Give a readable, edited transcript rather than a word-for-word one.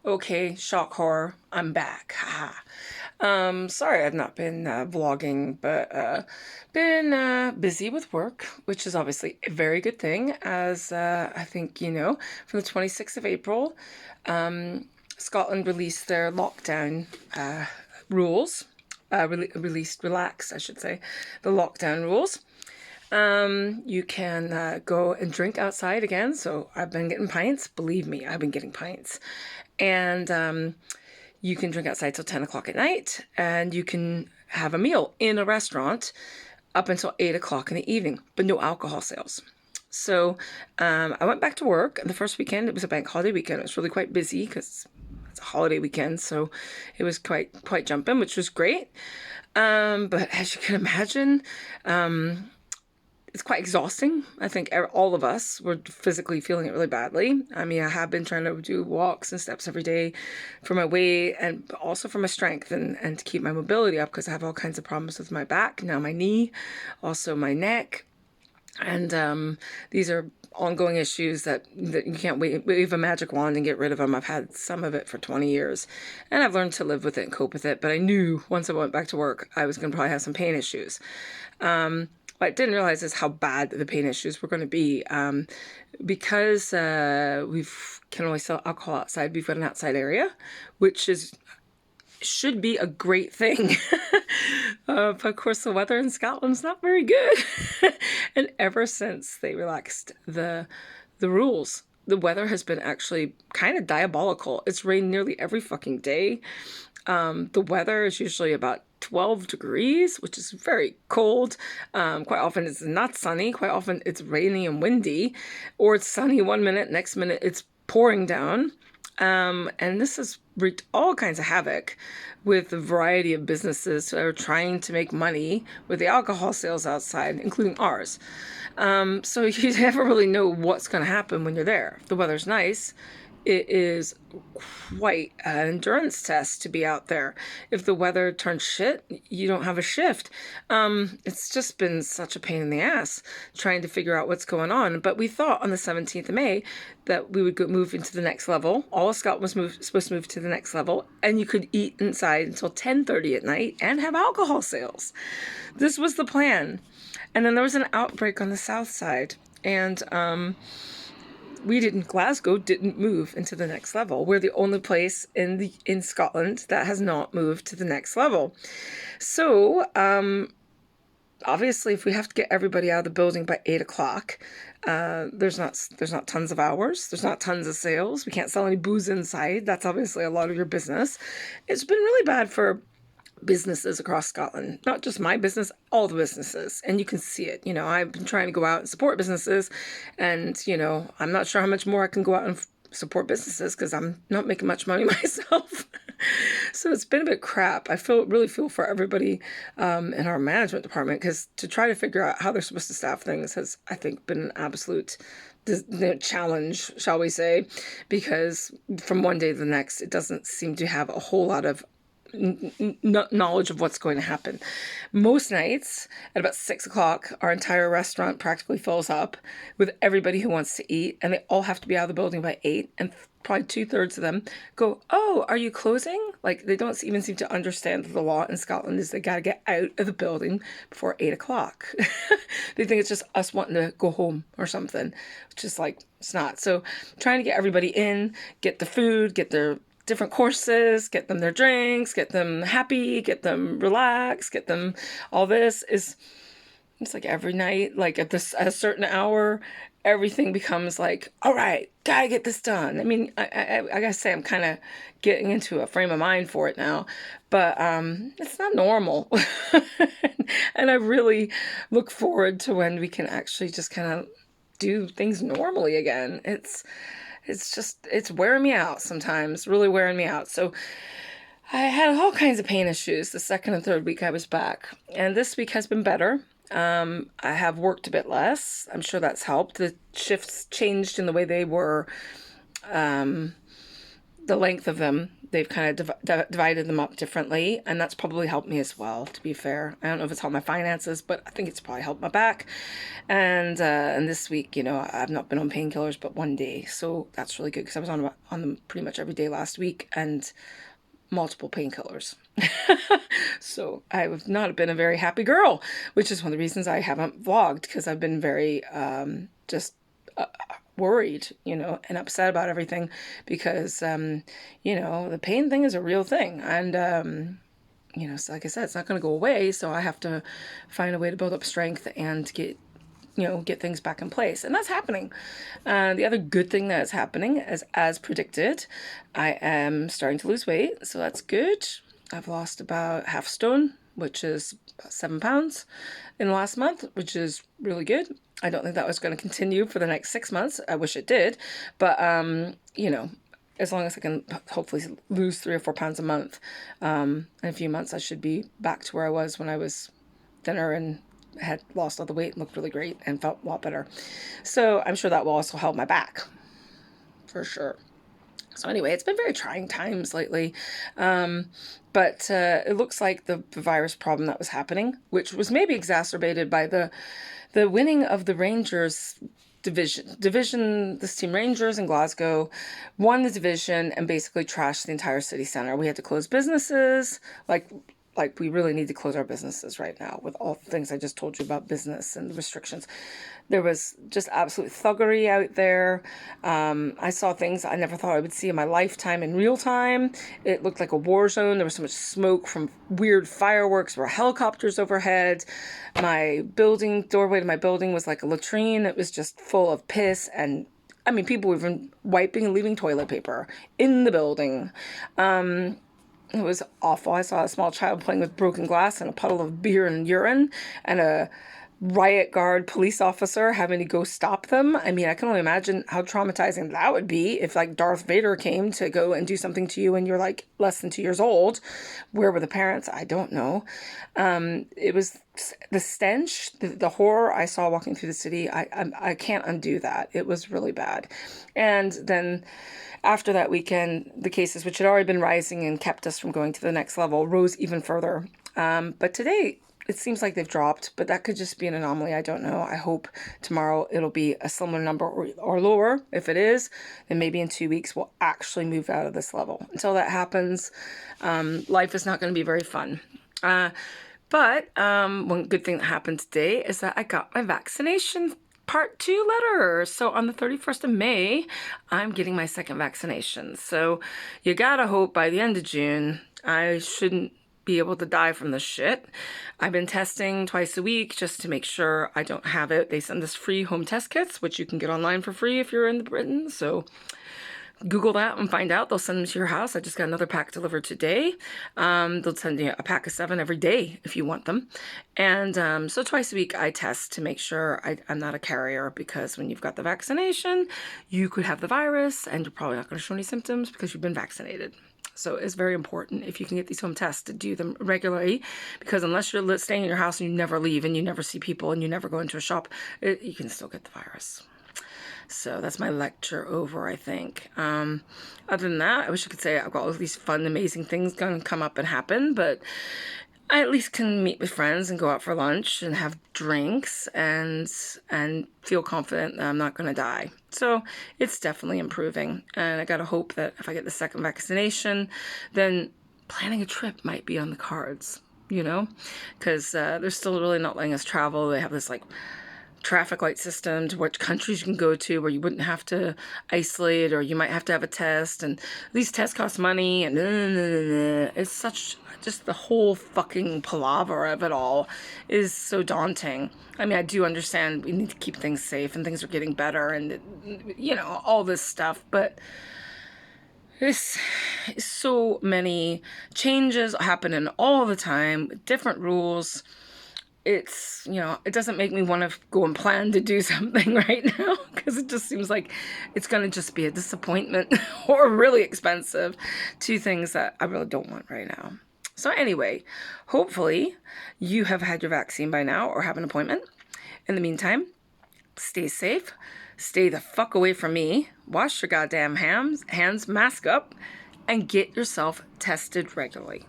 Okay, shock horror, I'm back. Haha. Sorry I've not been vlogging, but been busy with work, which is obviously a very good thing, as I think you know, from the 26th of April, Scotland released their lockdown rules. Relaxed, I should say, the lockdown rules. You can go and drink outside again. So I've been getting pints. Believe me, I've been getting pints. And you can drink outside till 10 o'clock at night. And you can have a meal in a restaurant up until 8 o'clock in the evening, but no alcohol sales. So I went back to work. And the first weekend, it was a bank holiday weekend. It was really quite busy because it's a holiday weekend. So it was quite jumping, which was great. But as you can imagine, it's quite exhausting. I think all of us were physically feeling it really badly. I mean, I have been trying to do walks and steps every day for my weight and also for my strength and to keep my mobility up because I have all kinds of problems with my back, now my knee, also my neck. And these are ongoing issues that you can't wave a magic wand and get rid of them. I've had some of it for 20 years and I've learned to live with it and cope with it. But I knew once I went back to work, I was going to probably have some pain issues. What I didn't realize is how bad the pain issues were going to be. Because we can only sell alcohol outside, we've got an outside area, which should be a great thing. But of course, the weather in Scotland's not very good. And ever since they relaxed the rules, the weather has been actually kind of diabolical. It's rained nearly every fucking day. The weather is usually about 12 degrees, which is very cold. Quite often it's not sunny. Quite often it's rainy and windy, or it's sunny one minute, next minute it's pouring down. And this has wreaked all kinds of havoc with a variety of businesses that are trying to make money with the alcohol sales outside, including ours. So you never really know what's going to happen when you're there. If the weather's nice, it is quite an endurance test to be out there. If the weather turns shit, you don't have a shift. It's just been such a pain in the ass trying to figure out what's going on. But we thought on the 17th of May that we would move into the next level. All of Scotland was supposed to move to the next level, and you could eat inside until 10:30 at night and have alcohol sales. This was the plan. And then there was an outbreak on the south side, and Glasgow didn't move into the next level. We're the only place in Scotland that has not moved to the next level. So obviously, if we have to get everybody out of the building by 8 o'clock, there's not tons of hours. There's not tons of sales. We can't sell any booze inside. That's obviously a lot of your business. It's been really bad for businesses across Scotland, not just my business, all the businesses. And you can see it. You know, I've been trying to go out and support businesses, and, you know, I'm not sure how much more I can go out and support businesses because I'm not making much money myself. So it's been a bit crap. I really feel for everybody in our management department, because to try to figure out how they're supposed to staff things has, I think, been an absolute challenge, shall we say, because from one day to the next, it doesn't seem to have a whole lot of knowledge of what's going to happen. Most nights at about 6 o'clock, our entire restaurant practically fills up with everybody who wants to eat, and they all have to be out of the building by 8, and probably 2/3 of them go, "Oh, are you closing?" Like, they don't even seem to understand that the law in Scotland is they got to get out of the building before 8 o'clock. They think it's just us wanting to go home or something, which is like, it's not. So trying to get everybody in, get the food, get their different courses, get them their drinks, get them happy, get them relaxed, get them all this it's like every night, like at a certain hour, everything becomes like, all right, gotta get this done. I mean, I gotta say, I'm kind of getting into a frame of mind for it now, but it's not normal. And I really look forward to when we can actually just kind of do things normally again. It's wearing me out sometimes, really wearing me out. So I had all kinds of pain issues the second and third week I was back. And this week has been better. I have worked a bit less. I'm sure that's helped. The shifts changed in the way they were the length of them, they've kind of divided them up differently, and that's probably helped me as well, to be fair. I don't know if it's helped my finances, but I think it's probably helped my back. And this week, I've not been on painkillers but one day, so that's really good because I was on them pretty much every day last week, and multiple painkillers. So I've not been a very happy girl, which is one of the reasons I haven't vlogged, because I've been very just worried, and upset about everything, because the pain thing is a real thing, and so like I said, it's not going to go away, so I have to find a way to build up strength and get things back in place. And that's happening. The other good thing that is happening is, as predicted, I am starting to lose weight. So that's good. I've lost about half stone, which is about 7 pounds in the last month, which is really good. I don't think that was going to continue for the next 6 months. I wish it did. But, as long as I can hopefully lose 3 or 4 pounds a month, in a few months, I should be back to where I was when I was thinner and had lost all the weight and looked really great and felt a lot better. So I'm sure that will also help my back, for sure. So anyway, it's been very trying times lately. But it looks like the virus problem that was happening, which was maybe exacerbated by the winning of the Rangers division, this team Rangers in Glasgow won the division and basically trashed the entire city centre. We had to close businesses, like we really need to close our businesses right now with all the things I just told you about business and the restrictions. There was just absolute thuggery out there. I saw things I never thought I would see in my lifetime in real time. It looked like a war zone. There was so much smoke from weird fireworks. There were helicopters overhead. My doorway to my building was like a latrine. It was just full of piss, and people were even wiping and leaving toilet paper in the building. It was awful. I saw a small child playing with broken glass and a puddle of beer and urine, and a riot guard police officer having to go stop them. I can only imagine how traumatizing that would be if Darth Vader came to go and do something to you and you're less than 2 years old. Where were the parents? I don't know. It was the stench, the horror I saw walking through the city. I can't undo that. It was really bad. And then after that weekend, the cases, which had already been rising and kept us from going to the next level, rose even further. But today, it seems like they've dropped, but that could just be an anomaly. I don't know. I hope tomorrow it'll be a similar number or lower. If it is, then maybe in 2 weeks we'll actually move out of this level. Until that happens, life is not going to be very fun. But one good thing that happened today is that I got my vaccination Part 2 letter. So on the 31st of May, I'm getting my second vaccination. So you gotta hope by the end of June, I shouldn't be able to die from this shit. I've been testing twice a week just to make sure I don't have it. They send us free home test kits, which you can get online for free if you're in Britain. So Google that and find out. They'll send them to your house. I just got another pack delivered today. They'll send you a pack of 7 every day if you want them. And so twice a week I test to make sure I'm not a carrier, because when you've got the vaccination, you could have the virus and you're probably not going to show any symptoms because you've been vaccinated. So it's very important, if you can get these home tests, to do them regularly, because unless you're staying in your house and you never leave and you never see people and you never go into a shop, you can still get the virus. So that's my lecture over, I think. Other than that, I wish I could say I've got all these fun, amazing things going to come up and happen, but I at least can meet with friends and go out for lunch and have drinks and feel confident that I'm not going to die. So it's definitely improving. And I got to hope that if I get the second vaccination, then planning a trip might be on the cards, because they're still really not letting us travel. They have this traffic light system to which countries you can go to where you wouldn't have to isolate, or you might have to have a test, and these tests cost money, and it's just the whole fucking palaver of it all is so daunting. I do understand we need to keep things safe and things are getting better and all this stuff, but there's so many changes happening all the time, different rules. It's, it doesn't make me want to go and plan to do something right now, because it just seems like it's going to just be a disappointment or really expensive, 2 things that I really don't want right now. So anyway, hopefully you have had your vaccine by now or have an appointment. In the meantime, stay safe, Stay the fuck away from me. Wash your goddamn hands, mask up, and get yourself tested regularly.